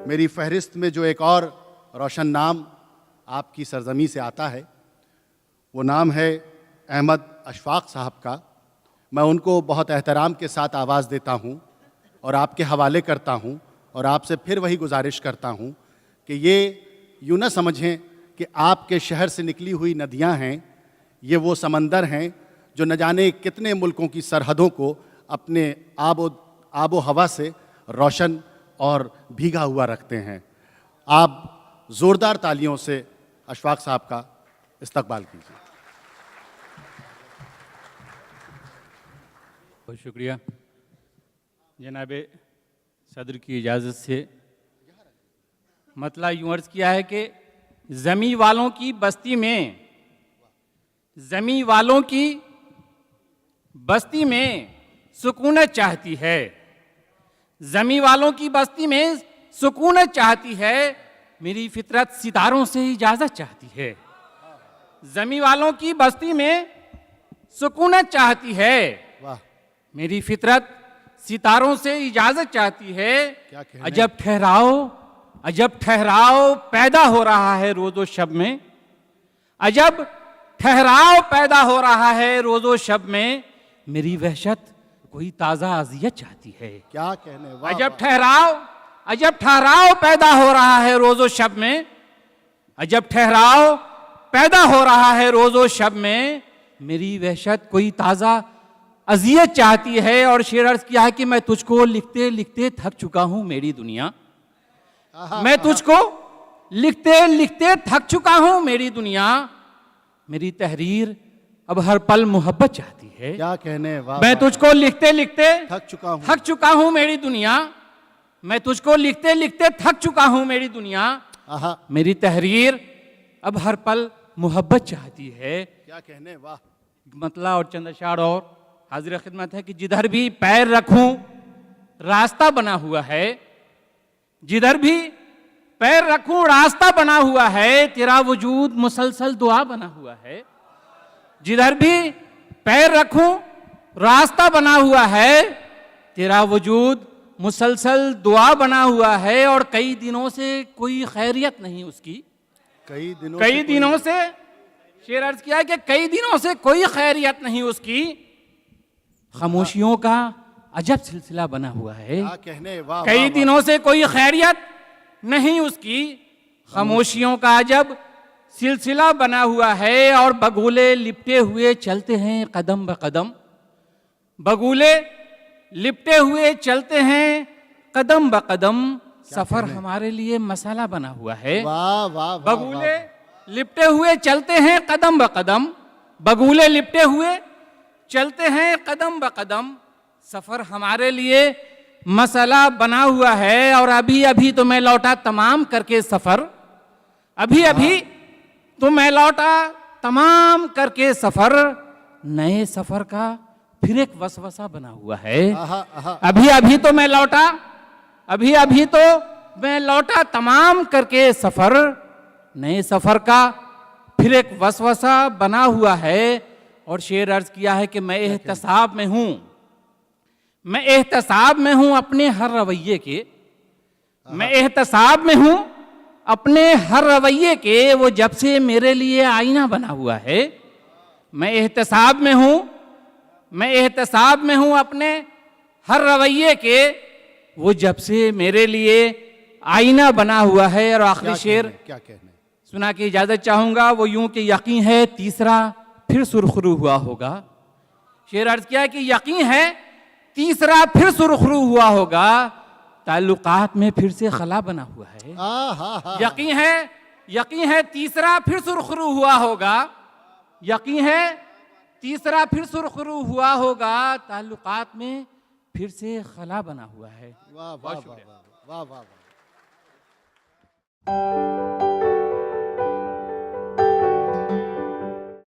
मेरी फहरिस्त में जो एक और रोशन नाम आपकी सरजमी से आता है वो नाम है अहमद अशफाक साहब का। मैं उनको बहुत एहतराम के साथ आवाज़ देता हूँ और आपके हवाले करता हूँ और आपसे फिर वही गुजारिश करता हूँ कि ये यूँ न समझें कि आपके शहर से निकली हुई नदियाँ हैं, ये वो समंदर हैं जो न जाने कितने मुल्कों की सरहदों को अपने आबो हवा से रोशन और भीगा हुआ रखते हैं। आप ज़ोरदार तालियों से अशफाक साहब का इस्तकबाल कीजिए। बहुत शुक्रिया। जनाब सदर की इजाज़त से मतला यूँ अर्ज़ किया है कि ज़मी वालों की बस्ती में सुकूनत चाहती है, ज़मी वालों की बस्ती में सुकूनत चाहती है, मेरी फितरत सितारों से इजाज़त चाहती है। ज़मी वालों की बस्ती में सुकूनत चाहती है, वाह, मेरी फितरत सितारों से इजाज़त चाहती है। क्या कहने? अजब ठहराव पैदा हो रहा है रोज़ो शब में, अजब ठहराव पैदा हो रहा है रोज़ो शब में, मेरी वहशत कोई ताज़ा अज़ियत चाहती है। क्या कहने? वाह, अजब ठहराव पैदा हो रहा है रोज़ो शब में, अजब ठहराव पैदा हो रहा है रोज़ो शब में, मेरी वहशत कोई ताज़ा अज़ियत चाहती है। और शेर अर्ज़ किया है कि मैं तुझको लिखते लिखते थक चुका हूँ मेरी दुनिया, मैं तुझको लिखते लिखते थक चुका हूँ मेरी दुनिया, मेरी तहरीर अब हर पल मोहब्बत चाहती है। क्या कहने? वाह, मैं तुझको लिखते लिखते थक चुका हूँ मेरी दुनिया, मैं तुझको लिखते लिखते थक चुका हूँ मेरी दुनिया, मेरी तहरीर अब हर पल मोहब्बत चाहती है। क्या कहने? वाह, मतला और चंद अशार और हाजिर खिदमत है कि जिधर भी पैर रखूं रास्ता बना हुआ है, जिधर भी पैर रखूं रास्ता बना हुआ है, तेरा वजूद मुसलसल दुआ बना हुआ है। जिधर भी पैर रखूं रास्ता बना हुआ है, तेरा वजूद मुसलसल दुआ बना हुआ है। और कई दिनों से कोई खैरियत नहीं उसकी, कई दिनों से शेर अर्ज किया कि कई दिनों से कोई खैरियत नहीं उसकी, खामोशियों का अजब सिलसिला बना हुआ है। कहने? वाह, कई दिनों से कोई खैरियत नहीं उसकी, खामोशियों का अजब सिलसिला बना हुआ है। और बगुले लिपटे हुए चलते हैं कदम ब कदम, बगुले लिपटे हुए चलते हैं कदम ब कदम, सफर हमारे लिए मसाला बना हुआ है। वाह, वाह, बगुले लिपटे हुए चलते हैं कदम ब कदम, बगुले लिपटे हुए चलते हैं कदम ब कदम, सफर हमारे लिए मसला बना हुआ है। और अभी अभी तो मैं लौटा तमाम करके सफर, अभी अभी तो मैं लौटा तमाम करके सफर, नए सफर का फिर एक वसवसा बना हुआ है। अभी अभी तो मैं लौटा तमाम करके सफर, नए सफर का फिर एक वसवसा बना हुआ है। और शेर अर्ज किया है कि मैं एहतसाब में हूं, मैं एहतसाब में हूं अपने हर रवैये के, मैं एहतसाब में हूं अपने हर रवैये के, वो जब से मेरे लिए आईना बना हुआ है। मैं एहतसाब में हूं, मैं एहतसाब में हूं अपने हर रवैये के, वो जब से मेरे लिए आईना बना हुआ है। और आखिरी शेर क्या कहने? सुना की इजाजत चाहूंगा, वो यूं कि यकीन है तीसरा फिर सुरखरू हुआ होगा। शेर अर्ज किया कि यकीन है तीसरा फिर सुरखरू हुआ होगा, ताल्लुकात में फिर से खला बना हुआ है। यकीन है तीसरा फिर सुरखरू हुआ होगा, यकीन है तीसरा फिर सुरखरू हुआ होगा, ताल्लुकात में फिर से खला बना हुआ है। वाह, वाह, वाह, वाह, वाह, वाह।